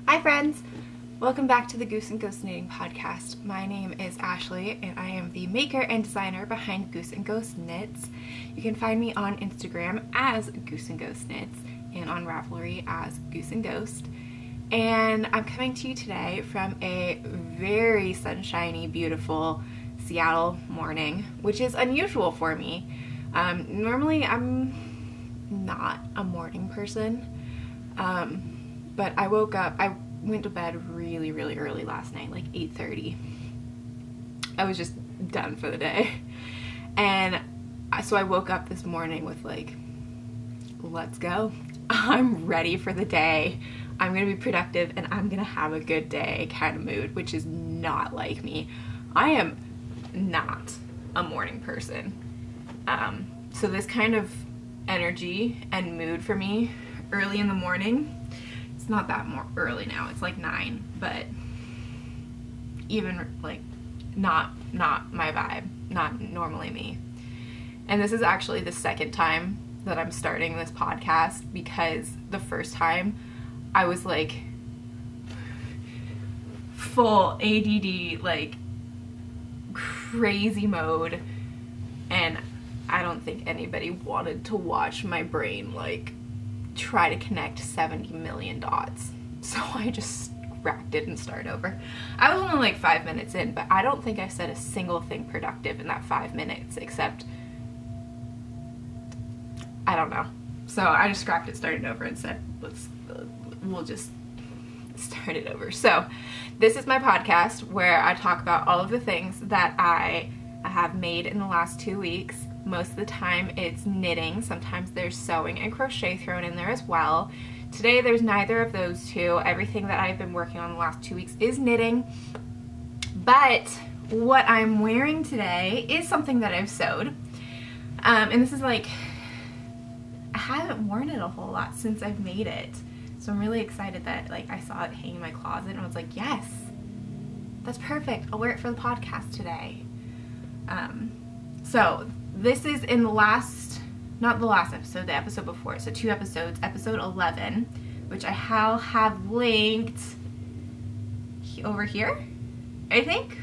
Hi friends! Welcome back to the Goose and Ghost Knitting Podcast. My name is Ashley and I am the maker and designer behind Goose and Ghost Knits. You can find me on Instagram as Goose and Ghost Knits and on Ravelry as Goose and Ghost. And I'm coming to you today from a very sunshiny, beautiful Seattle morning, which is unusual for me. Normally I'm not a morning person, but I woke up, I went to bed really early last night, like 8:30. I was just done for the day. And so I woke up this morning with like, let's go. I'm ready for the day. I'm going to be productive and I'm going to have a good day kind of mood, which is not like me. I am not a morning person. So this kind of energy and mood for me early in the morning, it's not that more early now, it's like 9, but even like not my vibe, not normally me. And this is actually the second time that I'm starting this podcast, because the first time I was like full ADD, like crazy mode, and I don't think anybody wanted to watch my brain like try to connect 70 million dots. So I just scrapped it and started over. I was only like 5 minutes in, but I don't think I said a single thing productive in that 5 minutes, except I don't know. So I just scrapped it, started over, and said, we'll just start it over. So this is my podcast where I talk about all of the things that I have made in the last 2 weeks. Most of the time it's knitting. Sometimes there's sewing and crochet thrown in there as well. Today there's neither of those two. Everything that I've been working on the last 2 weeks is knitting. But what I'm wearing today is something that I've sewed. And this is like, I haven't worn it a whole lot since I've made it. So I'm really excited that like I saw it hanging in my closet and I was like, yes, that's perfect. I'll wear it for the podcast today. So this is in the last, not the last episode, the episode before, so 2 episodes, episode 11, which I have linked over here, I think,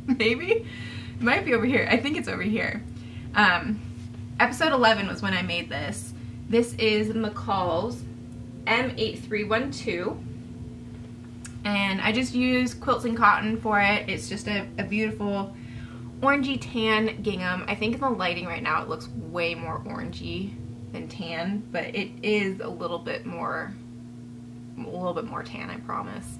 maybe, it might be over here, I think it's over here. Episode 11 was when I made this. This is McCall's M8312, and I just used quilts and cotton for it. It's just a beautiful orangey tan gingham. I think in the lighting right now it looks way more orangey than tan, but it is a little bit more tan, I promise.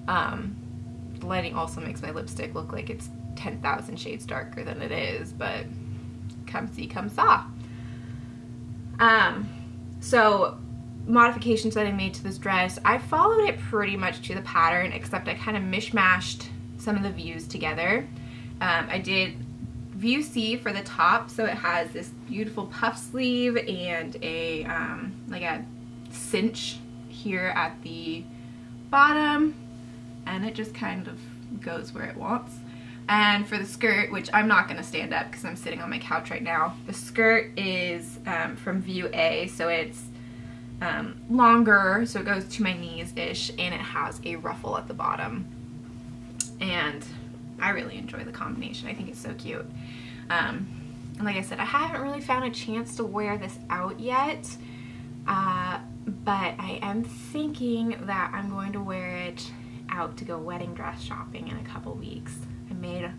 The lighting also makes my lipstick look like it's 10,000 shades darker than it is, but come see, come saw. So modifications that I made to this dress, I followed it pretty much to the pattern, except I kind of mishmashed some of the views together. I did view C for the top, so it has this beautiful puff sleeve and a like a cinch here at the bottom, and it just kind of goes where it wants. And for the skirt, which I'm not going to stand up because I'm sitting on my couch right now, the skirt is from view A, so it's longer, so it goes to my knees-ish, and it has a ruffle at the bottom. And I really enjoy the combination. I think it's so cute. And like I said, I haven't really found a chance to wear this out yet, but I am thinking that I'm going to wear it out to go wedding dress shopping in a couple weeks. I made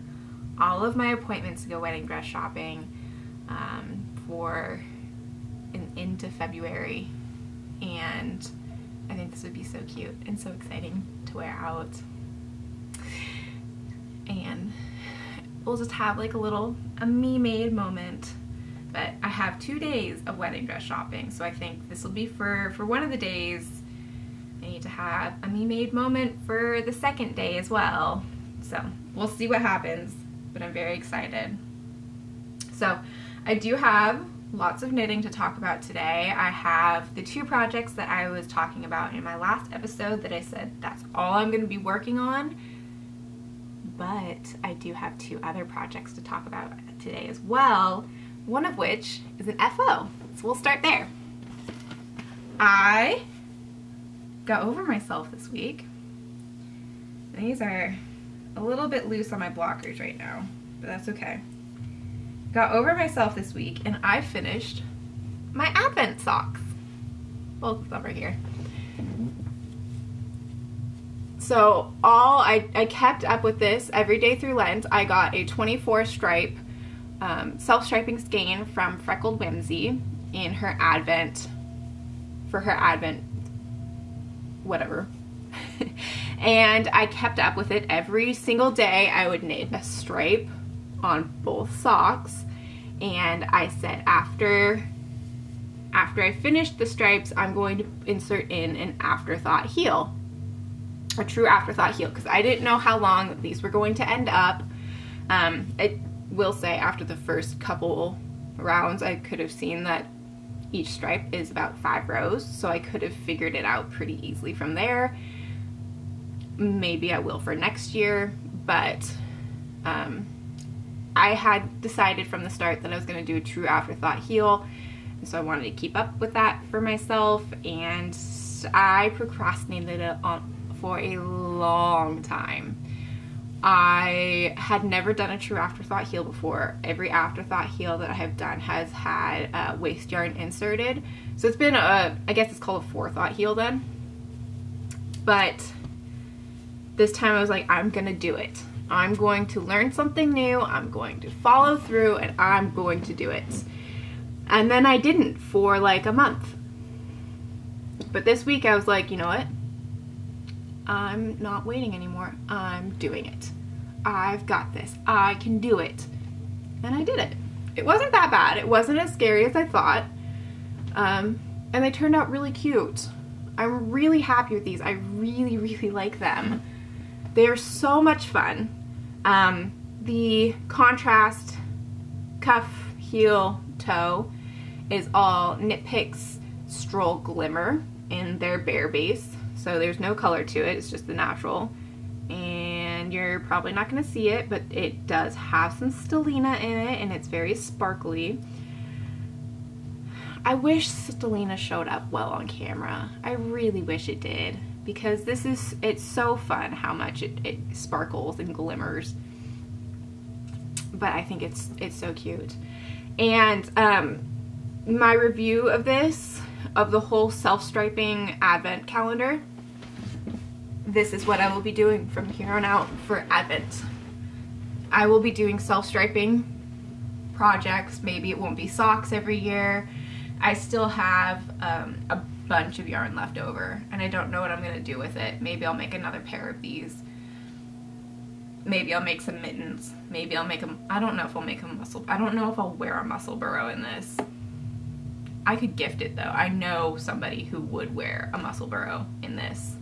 all of my appointments to go wedding dress shopping for into February, and I think this would be so cute and so exciting to wear out. And we'll just have like a me-made moment. But I have 2 days of wedding dress shopping, so I think this will be for one of the days. I need to have a me-made moment for the second day as well. So we'll see what happens, but I'm very excited. So I do have lots of knitting to talk about today. I have the 2 projects that I was talking about in my last episode that I said that's all I'm going to be working on. But I do have 2 other projects to talk about today as well, one of which is an FO. So we'll start there. I got over myself this week. These are a little bit loose on my blockers right now, but that's okay. Got over myself this week and I finished my Advent socks. Both of them are here. So I kept up with this every day through Lent. I got a 24 stripe self-striping skein from Freckled Whimsy in her Advent, for her Advent whatever. And I kept up with it every single day. I would knit a stripe on both socks, and I said after I finished the stripes, I'm going to insert in an afterthought heel, a true afterthought heel, because I didn't know how long these were going to end up. I will say after the first couple rounds, I could have seen that each stripe is about 5 rows, so I could have figured it out pretty easily from there. Maybe I will for next year, but I had decided from the start that I was going to do a true afterthought heel, and so I wanted to keep up with that for myself, and I procrastinated it for a long time. I had never done a true afterthought heel before. Every afterthought heel that I have done has had waste yarn inserted, so it's been I guess it's called a forethought heel then, but this time I was like, I'm gonna do it. I'm going to learn something new, I'm going to follow through, and I'm going to do it. And then I didn't for like a month. But this week I was like, you know what? I'm not waiting anymore. I'm doing it. I've got this. I can do it. And I did it. It wasn't that bad. It wasn't as scary as I thought. And they turned out really cute. I'm really happy with these. I really, really like them. They're so much fun. The contrast cuff, heel, toe is all Knit Picks Stroll Glimmer in their bare base. So there's no color to it, it's just the natural. And you're probably not going to see it, but it does have some stellina in it, and it's very sparkly. I wish stellina showed up well on camera. I really wish it did, because it's so fun how much it sparkles and glimmers. But I think it's so cute. And my review of this, of the whole self-striping Advent calendar, this is what I will be doing from here on out for Advent. I will be doing self-striping projects. Maybe it won't be socks every year. I still have a bunch of yarn left over, and I don't know what I'm going to do with it. Maybe I'll make another pair of these. Maybe I'll make some mittens. Maybe I'll make them, I don't know if I'll make a muscle, I don't know if I'll wear a muscle burrow in this. I could gift it though. I know somebody who would wear a muscle burrow in this.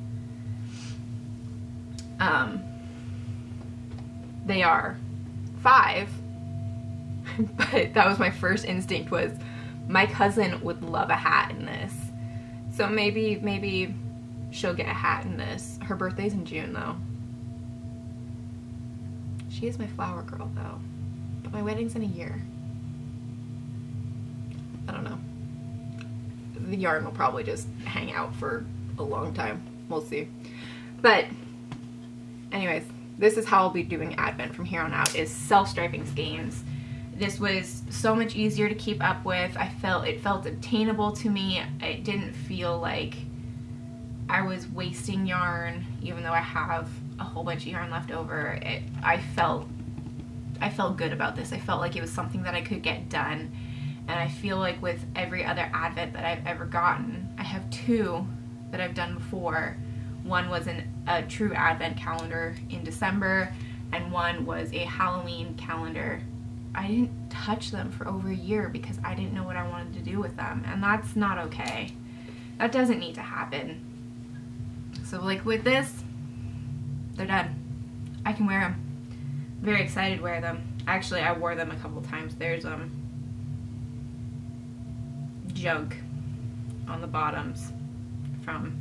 They are 5, but that was my first instinct, was my cousin would love a hat in this. So maybe she'll get a hat in this. Her birthday's in June though. She is my flower girl though, but my wedding's in a year. I don't know. The yarn will probably just hang out for a long time. We'll see. But anyways, this is how I'll be doing Advent from here on out, is self-striping skeins. This was so much easier to keep up with. It felt obtainable to me. It didn't feel like I was wasting yarn, even though I have a whole bunch of yarn left over. I felt good about this. I felt like it was something that I could get done. And I feel like with every other Advent that I've ever gotten, I have 2 that I've done before. One was a true Advent calendar in December, and one was a Halloween calendar. I didn't touch them for over a year because I didn't know what I wanted to do with them, and that's not okay. That doesn't need to happen. So like with this, they're done. I can wear them. Very excited to wear them. Actually, I wore them a couple times. There's junk on the bottoms from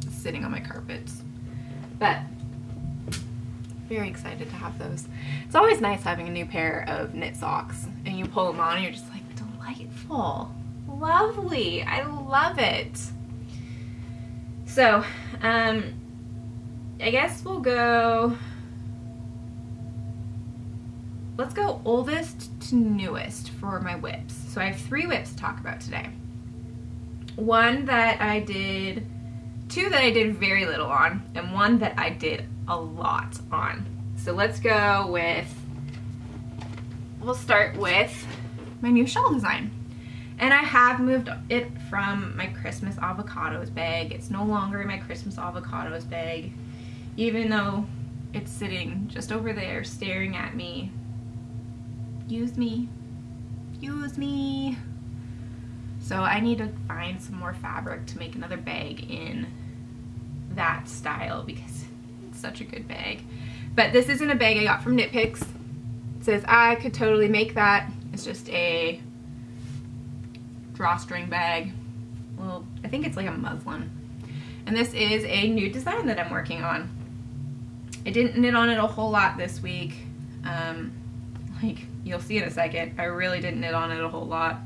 sitting on my carpets, but very excited to have those. It's always nice having a new pair of knit socks and you pull them on and you're just like, delightful, lovely, I love it. So, I guess we'll go, let's go oldest to newest for my whips. So I have 3 whips to talk about today. One that I did, 2 that I did very little on, and 1 that I did a lot on. So let's go with, we'll start with my new shell design. And I have moved it from my Christmas avocados bag. It's no longer in my Christmas avocados bag, even though it's sitting just over there staring at me. Use me. Use me. So I need to find some more fabric to make another bag in that style because it's such a good bag. But this isn't a bag I got from Knit Picks. It says I could totally make that. It's just a drawstring bag. Well, I think it's like a muslin. And this is a new design that I'm working on. I didn't knit on it a whole lot this week. Like you'll see in a second, I really didn't knit on it a whole lot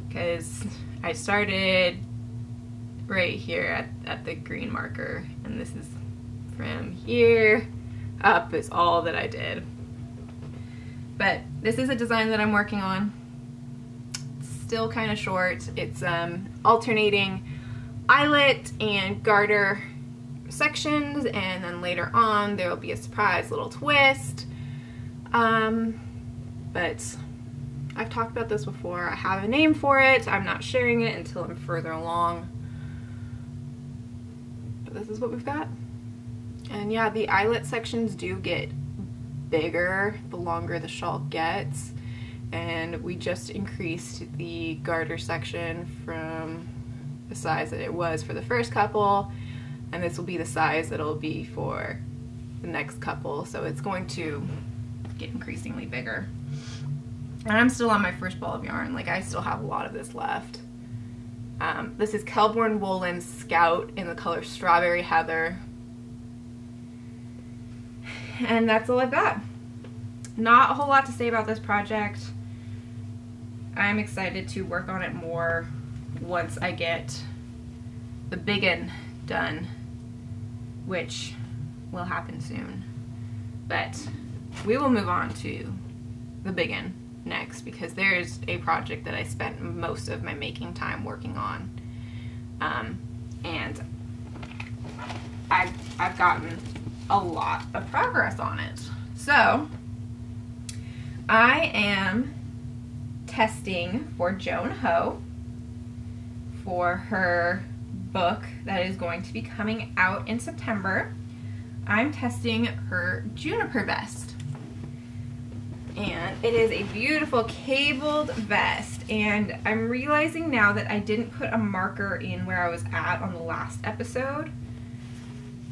because I started right here at the green marker, and this is from here up is all that I did. But this is a design that I'm working on. It's still kind of short. It's alternating eyelet and garter sections, and then later on there will be a surprise little twist. But I've talked about this before. I have a name for it. I'm not sharing it until I'm further along. But this is what we've got. And yeah, the eyelet sections do get bigger the longer the shawl gets. And we just increased the garter section from the size that it was for the first couple. And this will be the size that it'll be for the next couple. So it's going to get increasingly bigger. And I'm still on my first ball of yarn. Like, I still have a lot of this left. This is Kelbourne Woolen Scout in the color Strawberry Heather. And that's all I've got. Not a whole lot to say about this project. I'm excited to work on it more once I get the biggin done, which will happen soon. But we will move on to the biggin next because there's a project that I spent most of my making time working on. And I've gotten a lot of progress on it. So I am testing for Joan Ho for her book that is going to be coming out in September. I'm testing her juniper vest. And it is a beautiful cabled vest, and I'm realizing now that I didn't put a marker in where I was at on the last episode,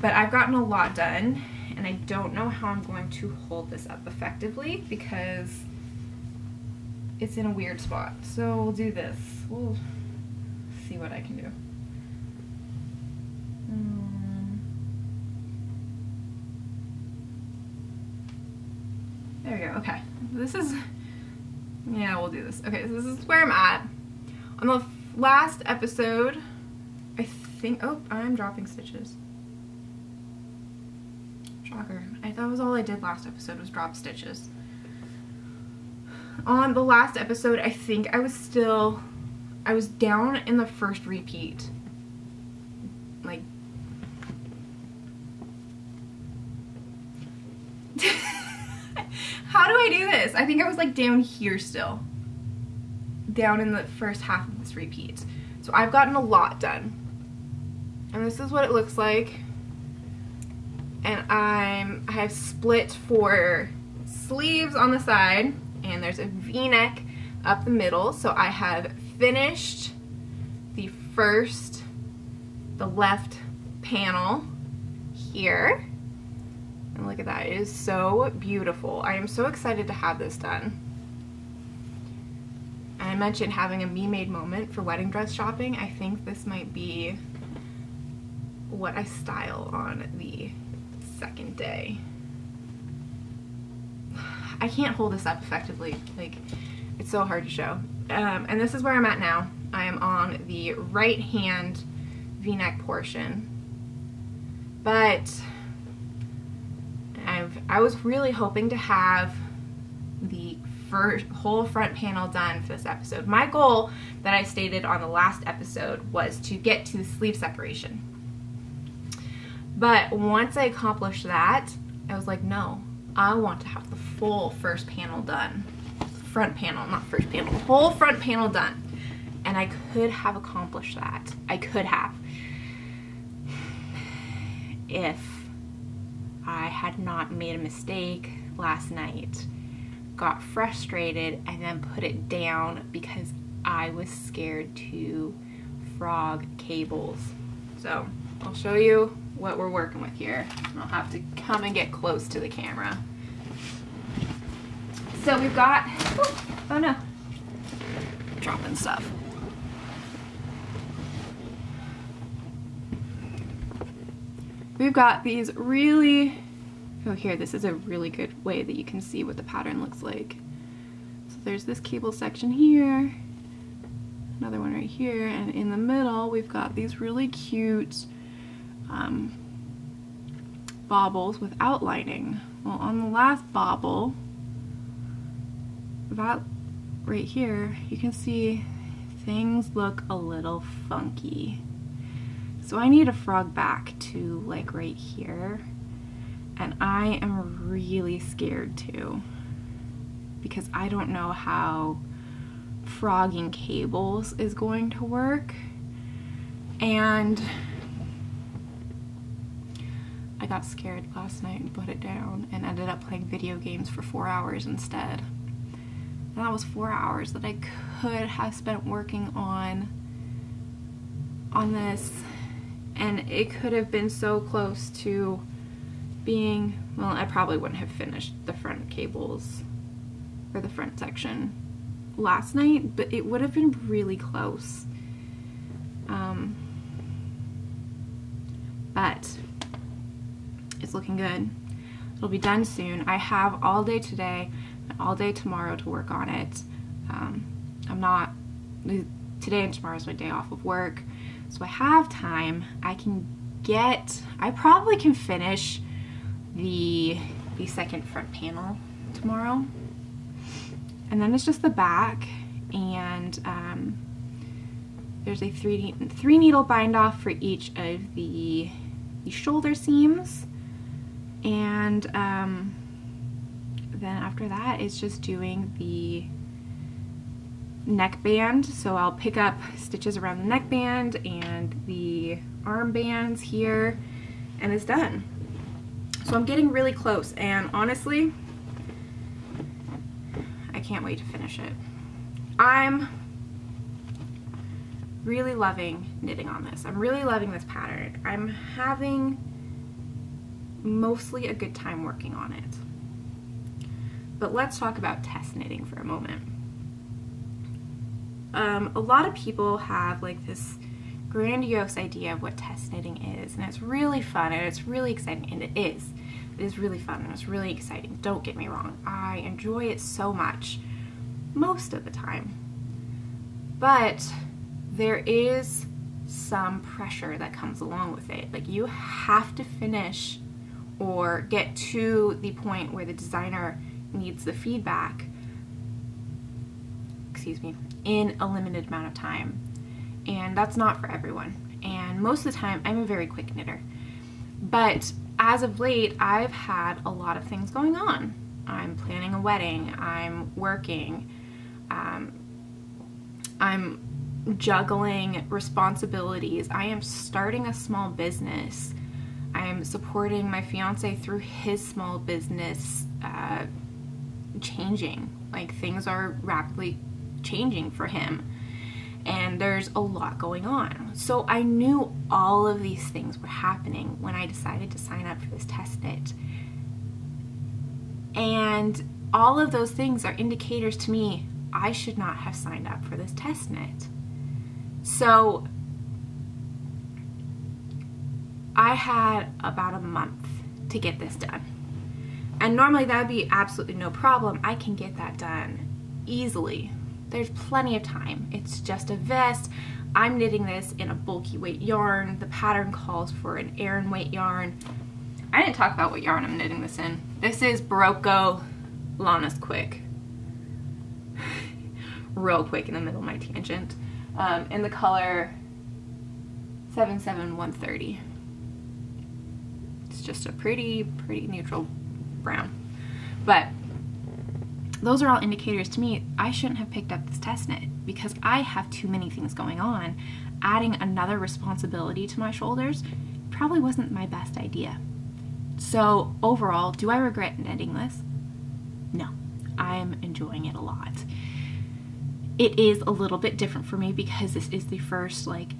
but I've gotten a lot done, and I don't know how I'm going to hold this up effectively because it's in a weird spot. So we'll do this. We'll see what I can do. There we go. Okay. This is, yeah, we'll do this. Okay, so this is where I'm at. On the last episode, I think, oh, I'm dropping stitches. Shocker. I thought it was all I did last episode was drop stitches. On the last episode, I think I was down in the first repeat. Like, how do I do this? I think I was like down here still. Down in the first half of this repeat. So I've gotten a lot done. And this is what it looks like. And I have split for sleeves on the side. And there's a V-neck up the middle. So I have finished the left panel here. And look at that, it is so beautiful. I am so excited to have this done. And I mentioned having a me-made moment for wedding dress shopping. I think this might be what I style on the second day. I can't hold this up effectively. Like, it's so hard to show. And this is where I'm at now. I am on the right hand V-neck portion, but I was really hoping to have the whole front panel done for this episode. My goal that I stated on the last episode was to get to the sleeve separation. But once I accomplished that, I was like, no, I want to have the full first panel done. Front panel, not first panel, the whole front panel done. And I could have accomplished that. I could have. If I had not made a mistake last night, got frustrated, and then put it down because I was scared to frog cables. So I'll show you what we're working with here. I'll have to come and get close to the camera. So we've got, oh no, dropping stuff. We've got these really, oh here, this is a really good way that you can see what the pattern looks like. So there's this cable section here, another one right here, and in the middle we've got these really cute baubles with outlining. Well, on the last bauble, that right here, you can see things look a little funky. So I need a frog back to like right here, and I am really scared too, because I don't know how frogging cables is going to work, and I got scared last night and put it down and ended up playing video games for 4 hours instead. And that was 4 hours that I could have spent working on this, and it could have been so close to being, well, I probably wouldn't have finished the front cables or the front section last night, but it would have been really close. But it's looking good. It'll be done soon. I have all day today and all day tomorrow to work on it. Today and tomorrow is my day off of work, so I have time. I probably can finish the second front panel tomorrow, and then it's just the back, and there's a three needle bind off for each of the shoulder seams, and then after that it's just doing the neckband. So I'll pick up stitches around the neckband and the arm bands here, and it's done. So I'm getting really close, and honestly, I can't wait to finish it. I'm really loving knitting on this. I'm really loving this pattern. I'm having mostly a good time working on it. But let's talk about test knitting for a moment. A lot of people have like this grandiose idea of what test knitting is, and it's really fun and it's really exciting, and it is. It is really fun and it's really exciting. Don't get me wrong. I enjoy it so much most of the time. But there is some pressure that comes along with it. Like, you have to finish or get to the point where the designer needs the feedback, excuse me, in a limited amount of time. And that's not for everyone. And most of the time, I'm a very quick knitter. But as of late, I've had a lot of things going on. I'm planning a wedding, I'm working, I'm juggling responsibilities, I am starting a small business, I am supporting my fiance through his small business changing. Like, things are rapidly changing for him, and there's a lot going on. So I knew all of these things were happening when I decided to sign up for this test knit. And all of those things are indicators to me I should not have signed up for this test knit. So I had about a month to get this done. And normally that would be absolutely no problem. I can get that done easily. There's plenty of time. It's just a vest, I'm knitting this in a bulky weight yarn. The pattern calls for an Aran weight yarn. I didn't talk about what yarn I'm knitting this in. This is Berroco Lana's Quick. Real quick in the middle of my tangent. In the color 77130. It's just a pretty neutral brown. But those are all indicators to me I shouldn't have picked up this test knit because I have too many things going on. Adding another responsibility to my shoulders probably wasn't my best idea. So overall, do I regret knitting this? No, I'm enjoying it a lot. It is a little bit different for me because this is the first like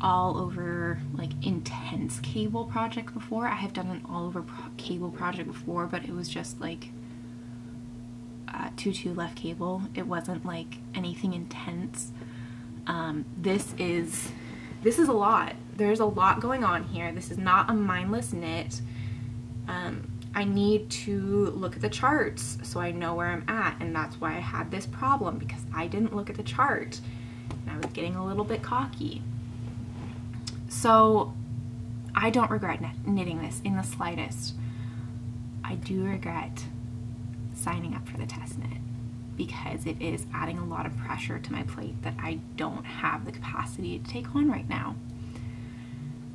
all over like intense cable project before. I have done an all over cable project before, but it was just like 2/2 left cable. It wasn't like anything intense. This is a lot. There's a lot going on here. This is not a mindless knit. I need to look at the charts so I know where I'm at, and that's why I had this problem, because I didn't look at the chart and I was getting a little bit cocky. So I don't regret knitting this in the slightest. I do regret signing up for the test knit because it is adding a lot of pressure to my plate that I don't have the capacity to take on right now.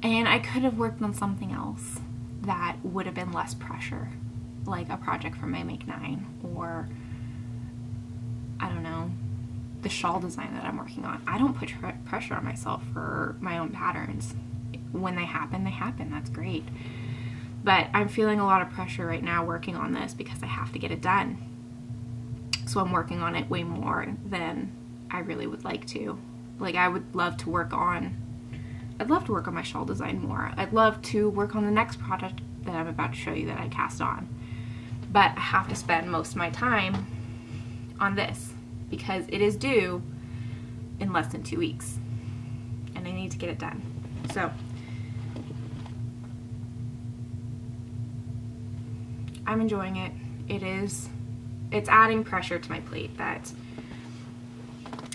And I could have worked on something else that would have been less pressure, like a project for my Make 9, or I don't know, the shawl design that I'm working on. I don't put pressure on myself for my own patterns. When they happen, that's great. But I'm feeling a lot of pressure right now working on this because I have to get it done. So I'm working on it way more than I really would like to. Like, I would love to work on, I'd love to work on my shawl design more. I'd love to work on the next project that I'm about to show you that I cast on. But I have to spend most of my time on this because it is due in less than 2 weeks. And I need to get it done. So I'm enjoying it. It's adding pressure to my plate that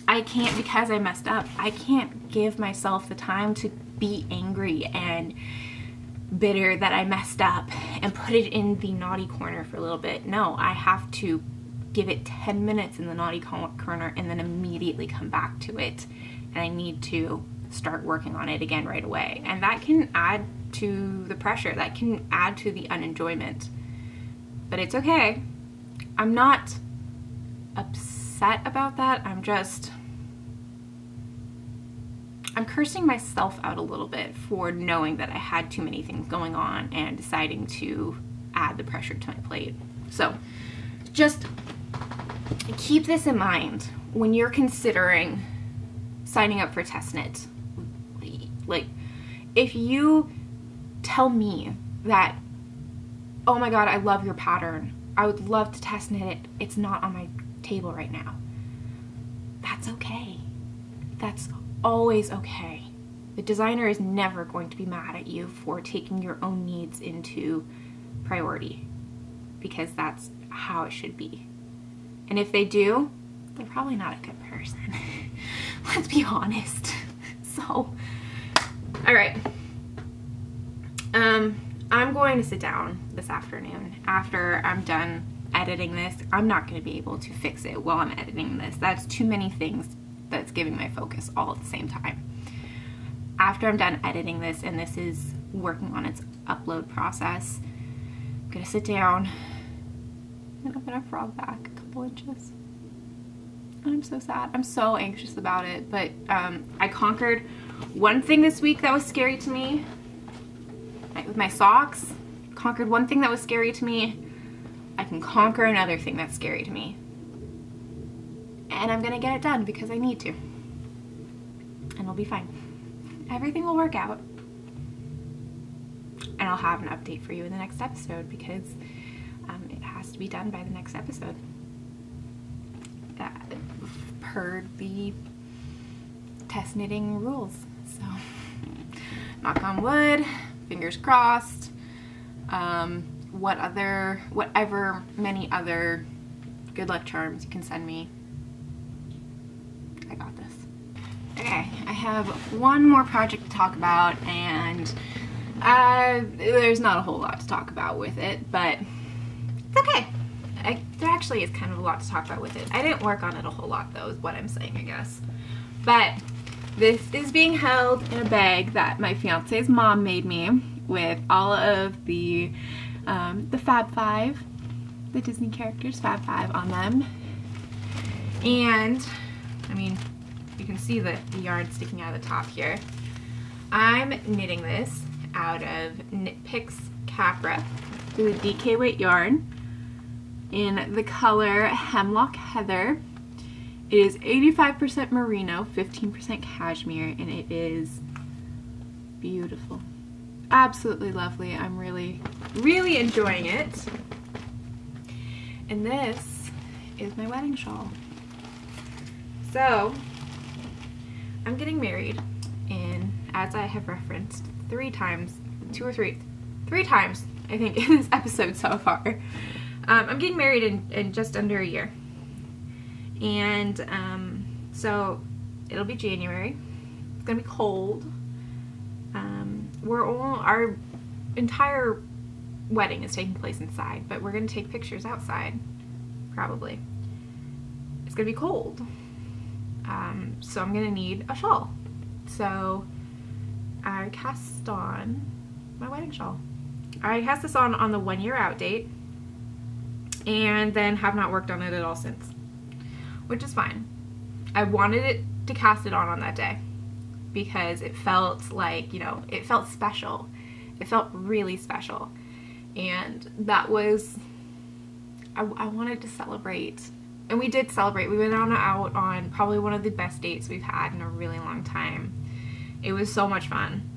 I can't, because I messed up, I can't give myself the time to be angry and bitter that I messed up and put it in the naughty corner for a little bit. No, I have to give it 10 minutes in the naughty corner and then immediately come back to it. And I need to start working on it again right away. And that can add to the pressure. That can add to the unenjoyment. But it's okay. I'm not upset about that. I'm cursing myself out a little bit for knowing that I had too many things going on and deciding to add the pressure to my plate. So just keep this in mind when you're considering signing up for test knit. Like, if you tell me that, oh my god, I love your pattern, I would love to test knit it, it's not on my table right now, that's okay. That's always okay. The designer is never going to be mad at you for taking your own needs into priority, because that's how it should be. And if they do, they're probably not a good person. Let's be honest. So, alright. I'm going to sit down this afternoon after I'm done editing this. I'm not going to be able to fix it while I'm editing this. That's too many things that's giving my focus all at the same time. After I'm done editing this and this is working on its upload process, I'm going to sit down and I'm going to frog back a couple inches. I'm so sad. I'm so anxious about it, but I conquered one thing this week that was scary to me. With my socks, conquered one thing that was scary to me. I can conquer another thing that's scary to me. And I'm gonna get it done because I need to. And it'll be fine. Everything will work out. And I'll have an update for you in the next episode because it has to be done by the next episode. Per the test knitting rules. So, knock on wood. Fingers crossed. Whatever many other good luck charms you can send me. I got this. Okay, have one more project to talk about, and there's not a whole lot to talk about with it, but it's okay. There actually is kind of a lot to talk about with it. I didn't work on it a whole lot, though, is what I'm saying, I guess. But this is being held in a bag that my fiance's mom made me with all of the Fab Five, the Disney characters, Fab Five on them. And, I mean, you can see the yarn sticking out of the top here. I'm knitting this out of Knit Picks Capra with DK weight yarn in the color Hemlock Heather. It is 85% merino, 15% cashmere, and it is beautiful. Absolutely lovely. I'm really, really enjoying it. And this is my wedding shawl. So, I'm getting married in, as I have referenced three times, I think, in this episode so far. I'm getting married in just under a year. And so it'll be January. It's gonna be cold. Our entire wedding is taking place inside, but we're gonna take pictures outside, probably. It's gonna be cold. So I'm gonna need a shawl. So I cast on my wedding shawl. I cast this on the 1 year out date, and then have not worked on it at all since, which is fine. I wanted it to cast it on that day because it felt like, you know, it felt special. It felt really special, and that was, I wanted to celebrate, and we did celebrate. We went out on probably one of the best dates we've had in a really long time. It was so much fun.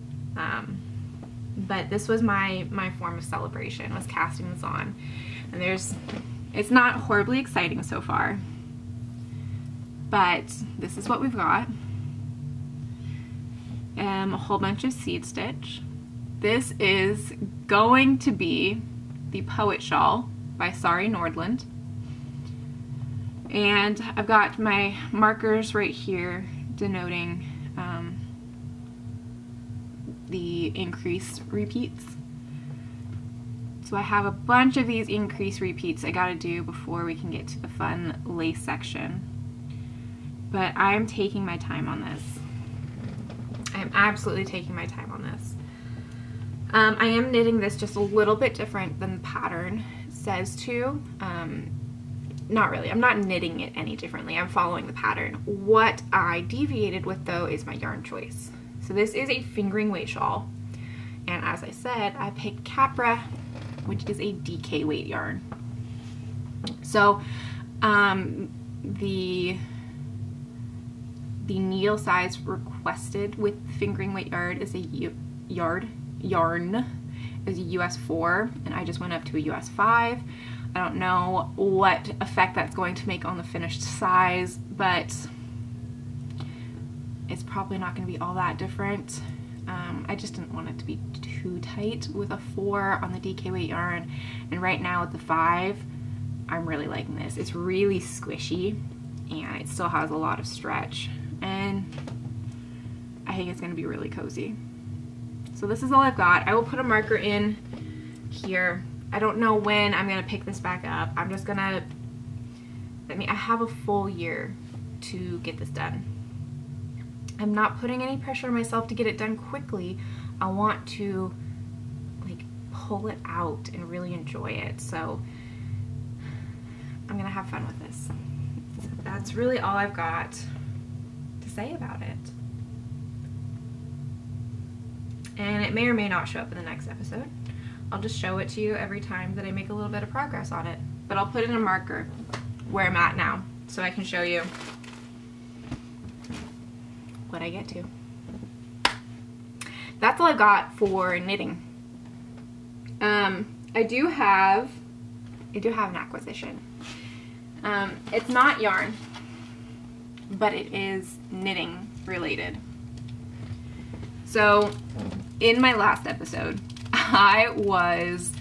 But this was my form of celebration, was casting this on. And it's not horribly exciting so far, but this is what we've got. A whole bunch of seed stitch. This is going to be the Poet Shawl by Sari Nordland. And I've got my markers right here denoting the increase repeats. So I have a bunch of these increase repeats I gotta do before we can get to the fun lace section. But I'm taking my time on this. I'm absolutely taking my time on this. I am knitting this just a little bit different than the pattern says to. Not really. I'm not knitting it any differently. I'm following the pattern. What I deviated with, though, is my yarn choice. So this is a fingering weight shawl. And as I said, I picked Capra, which is a DK weight yarn. So the needle size requested with fingering weight yarn is a US 4, and I just went up to a US 5. I don't know what effect that's going to make on the finished size, but it's probably not going to be all that different. I just didn't want it to be too tight with a 4 on the DK weight yarn, and right now with the 5, I'm really liking this. It's really squishy, and it still has a lot of stretch, and I think it's going to be really cozy. So this is all I've got. I will put a marker in here. I don't know when I'm going to pick this back up. I'm just going to, I have a full year to get this done. I'm not putting any pressure on myself to get it done quickly. I want to like pull it out and really enjoy it. So I'm going to have fun with this. So that's really all I've got to say about it. And it may or may not show up in the next episode. I'll just show it to you every time that I make a little bit of progress on it. But I'll put in a marker where I'm at now so I can show you what I get to. That's all I've got for knitting. I do have an acquisition. It's not yarn, but it is knitting related. So in my last episode, I was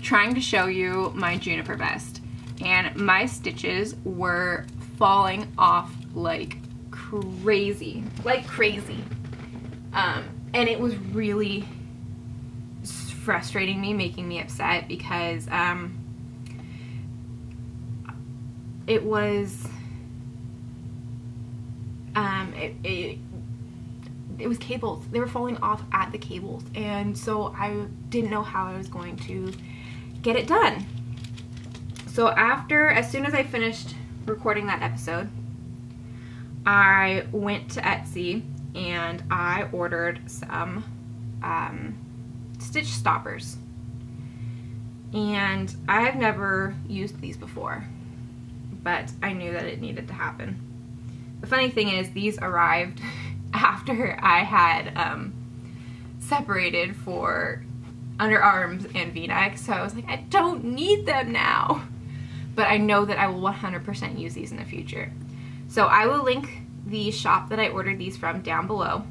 trying to show you my juniper vest, and my stitches were falling off like crazy, like crazy. And it was really frustrating me, making me upset, because it was it was cables. They were falling off at the cables, and so I didn't know how I was going to get it done. So as soon as I finished recording that episode, I went to Etsy and I ordered some stitch stoppers. And I have never used these before, but I knew that it needed to happen. The funny thing is, these arrived after I had separated for underarms and v-neck, so I was like, I don't need them now. But I know that I will 100% use these in the future. So I will link the shop that I ordered these from down below.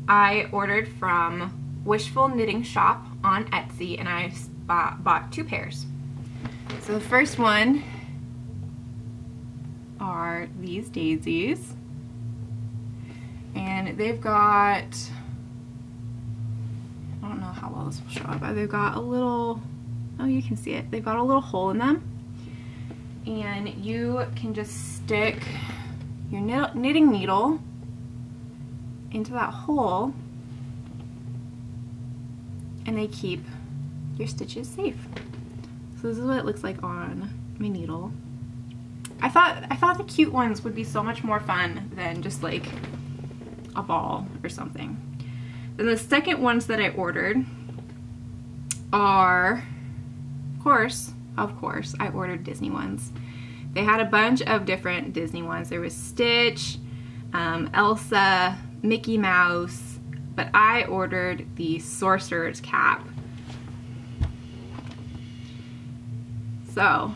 I ordered from Wishful Knitting Shop on Etsy, and I bought 2 pairs. So the first one are these daisies, and they've got, I don't know how well this will show up, but they've got a little, oh, you can see it, they've got a little hole in them, and you can just stick your knitting needle into that hole, and they keep your stitches safe. So this is what it looks like on my needle. I thought the cute ones would be so much more fun than just like a ball or something. Then the second ones that I ordered are, of course, I ordered Disney ones. They had a bunch of different Disney ones. There was Stitch, Elsa, Mickey Mouse, but I ordered the Sorcerer's Cap. So,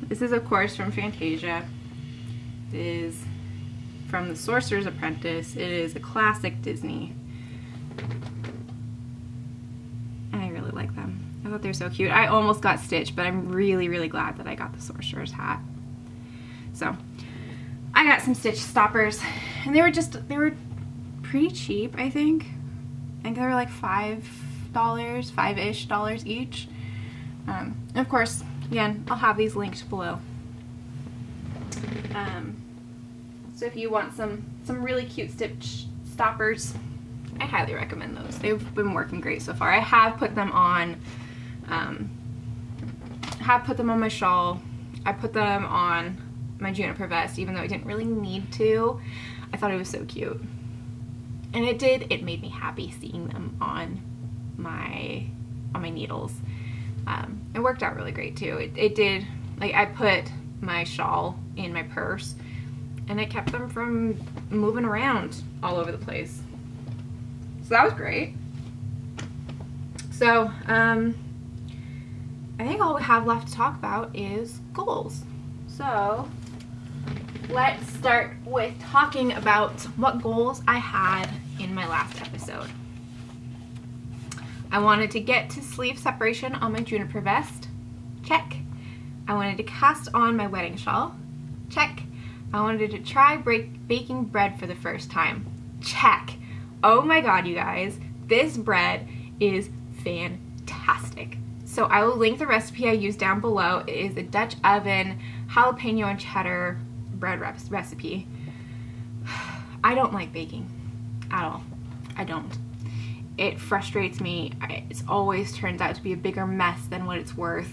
this is of course from Fantasia. It is from The Sorcerer's Apprentice. It is a classic Disney. And I really like them. I thought they're so cute. I almost got Stitch, but I'm really, really glad that I got the Sorcerer's hat. So, I got some Stitch stoppers, and they were pretty cheap, I think. I think they were like $5-ish each. And of course, again, I'll have these linked below. So if you want some really cute stitch stoppers, I highly recommend those. They've been working great so far. I have put them on my shawl. I put them on my juniper vest, even though I didn't really need to. I thought it was so cute. And it made me happy seeing them on my needles. It worked out really great too. It did, like, I put my shawl in my purse, and it kept them from moving around all over the place. So that was great. So, I think all we have left to talk about is goals. So, let's start with talking about what goals I had in my last episode. I wanted to get to sleeve separation on my juniper vest. Check. I wanted to cast on my wedding shawl. Check. I wanted to try baking bread for the first time. Check. Oh my god, you guys. This bread is fantastic. So I will link the recipe I used down below. It is a Dutch oven jalapeno and cheddar bread recipe. I don't like baking at all. I don't. It frustrates me. It always turns out to be a bigger mess than what it's worth.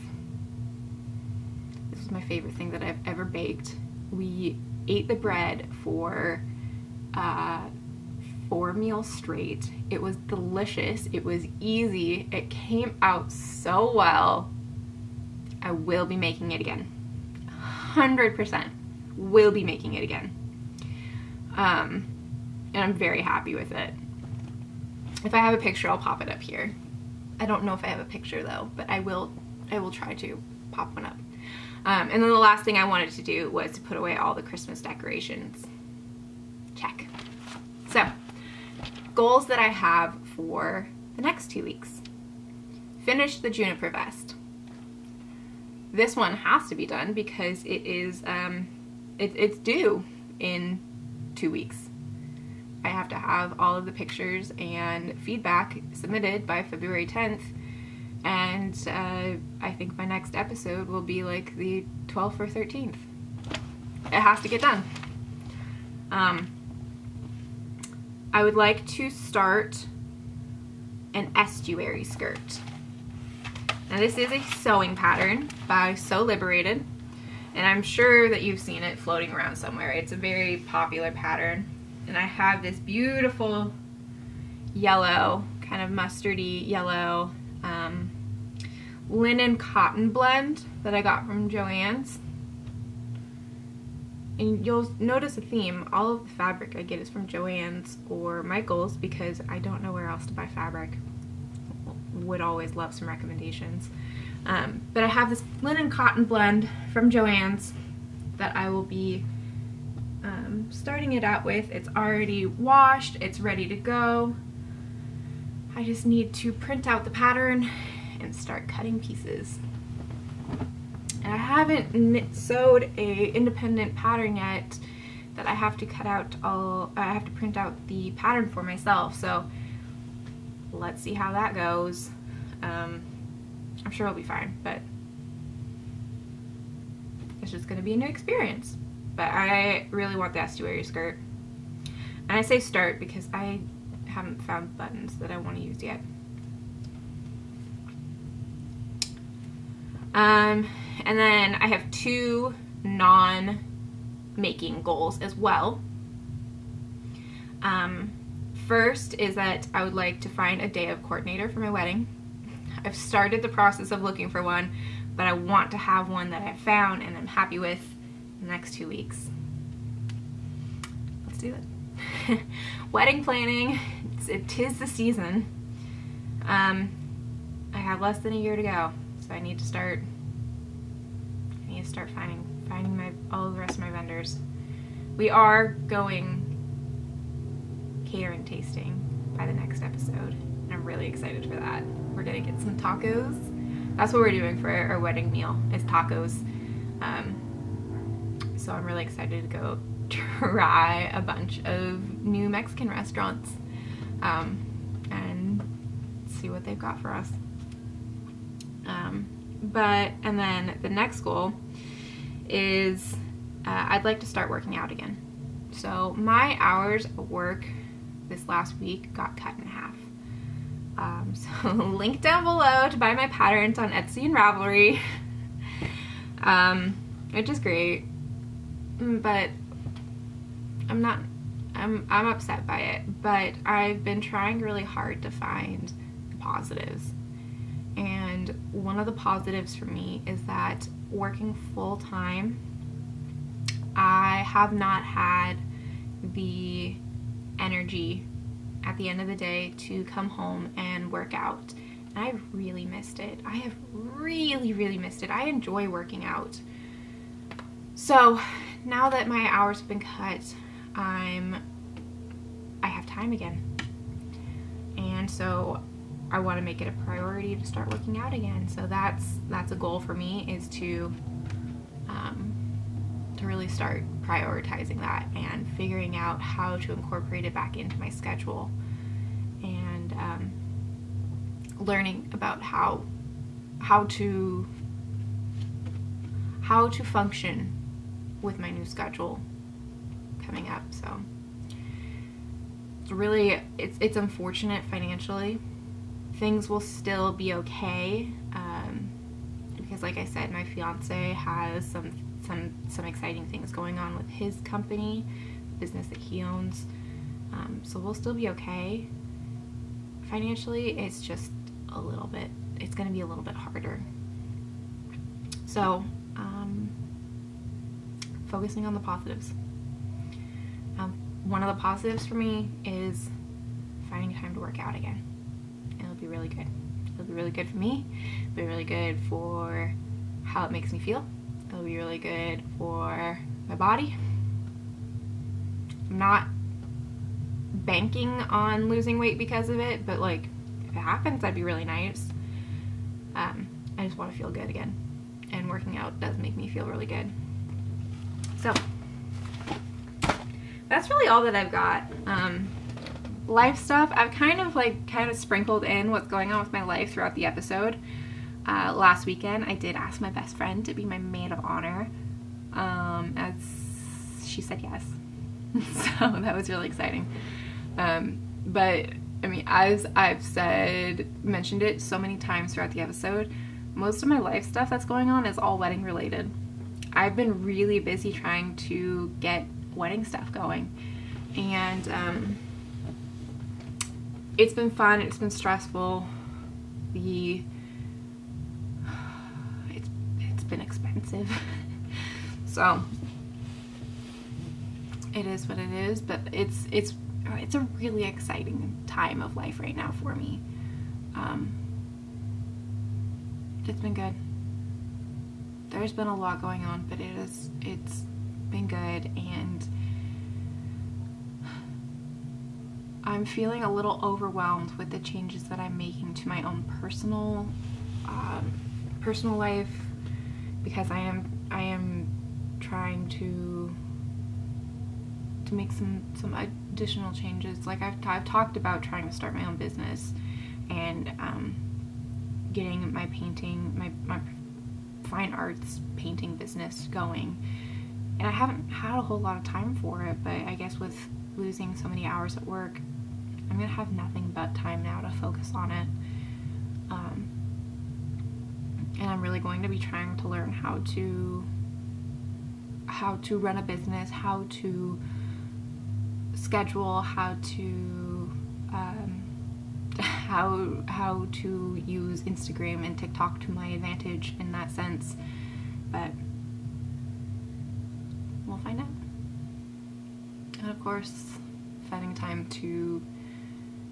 This is my favorite thing that I've ever baked. We ate the bread for 4 meals straight. It was delicious. It was easy. It came out so well. I will be making it again. 100% will be making it again. And I'm very happy with it. If I have a picture, I'll pop it up here. I don't know if I have a picture though, but I will try to pop one up. And then the last thing I wanted to do was to put away all the Christmas decorations. Check. So, goals that I have for the next 2 weeks. Finish the juniper vest. This one has to be done because it is it's due in 2 weeks. I have to have all of the pictures and feedback submitted by February 10th, and I think my next episode will be like the 12th or 13th. It has to get done. I would like to start an estuary skirt. Now this is a sewing pattern by Sew Liberated, and I'm sure that you've seen it floating around somewhere. It's a very popular pattern, and I have this beautiful yellow, kind of mustardy yellow linen cotton blend that I got from Joann's. And you'll notice a theme. All of the fabric I get is from Joann's or Michael's because I don't know where else to buy fabric. Would always love some recommendations. But I have this linen cotton blend from Joann's that I will be starting it out with. It's already washed, it's ready to go. I just need to print out the pattern and start cutting pieces. And I haven't sewed a independent pattern yet that I have to cut out I have to print out the pattern for myself, so let's see how that goes. I'm sure it'll be fine, but it's just gonna be a new experience. But I really want the estuary skirt. And I say start because I haven't found buttons that I want to use yet. And then I have 2 non-making goals as well. First is that I would like to find a day of coordinator for my wedding. I've started the process of looking for one, but I want to have one that I found and I'm happy with in the next 2 weeks. Let's do it. Wedding planning, it is the season. I have less than a year to go, so I need to start finding all the rest of my vendors. We are going catering tasting by the next episode, and I'm really excited for that. We're gonna get some tacos. That's what we're doing for our wedding meal, is tacos. So I'm really excited to go try a bunch of new Mexican restaurants and see what they've got for us. And then the next goal is I'd like to start working out again. So my hours of work this last week got cut in half. So link down below to buy my patterns on Etsy and Ravelry, which is great, but I'm upset by it. But I've been trying really hard to find the positives. And one of the positives for me is that working full time, I have not had the energy at the end of the day to come home and work out. And I've really missed it. I have really, really missed it. I enjoy working out. So now that my hours have been cut, I have time again. And so I want to make it a priority to start working out again. So that's a goal for me, is to really start prioritizing that and figuring out how to incorporate it back into my schedule, and learning about how to function with my new schedule coming up. So it's really it's unfortunate financially. Things will still be okay, because like I said, my fiance has some exciting things going on with his company, business that he owns, so we'll still be okay. Financially, it's just it's going to be a little bit harder. So focusing on the positives. One of the positives for me is finding time to work out again. It'll be really good. It'll be really good for me. It'll be really good for how it makes me feel. It'll be really good for my body. I'm not banking on losing weight because of it, but like, if it happens, that'd be really nice. I just want to feel good again, and working out does make me feel really good. So that's really all that I've got. Life stuff, I've kind of sprinkled in what's going on with my life throughout the episode. Last weekend, I did ask my best friend to be my maid of honor, as she said yes. So that was really exciting. But I mean, as I've mentioned it so many times throughout the episode, most of my life stuff that's going on is all wedding related. I've been really busy trying to get wedding stuff going, and it's been fun, it's been stressful, it's been expensive. So it is what it is, but it's a really exciting time of life right now for me. It's been good. There's been a lot going on, but it's been good, and I'm feeling a little overwhelmed with the changes that I'm making to my own personal life, because I am trying to make some additional changes. Like I've talked about trying to start my own business and getting my painting, my fine arts painting business going, and I haven't had a whole lot of time for it, but I guess with losing so many hours at work, I'm gonna have nothing but time now to focus on it. And I'm really going to be trying to learn how to run a business, how to schedule, how to how to use Instagram and TikTok to my advantage in that sense, but we'll find out. And of course, finding time to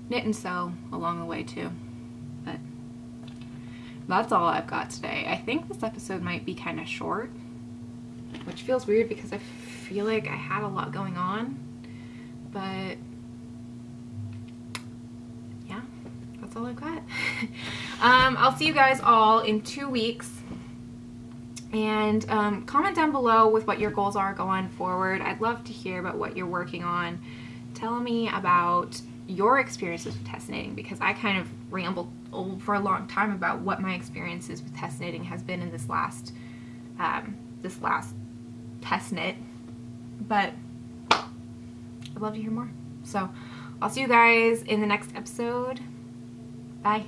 knit and sew along the way too. But that's all I've got today. I think this episode might be kind of short, which feels weird because I feel like I had a lot going on, but yeah, that's all I've got. I'll see you guys all in 2 weeks, and comment down below with what your goals are going forward. I'd love to hear about what you're working on. Tell me about your experiences with test knitting, because I kind of rambled for a long time about what my experiences with test knitting has been in this last test knit, but I'd love to hear more. So I'll see you guys in the next episode. Bye.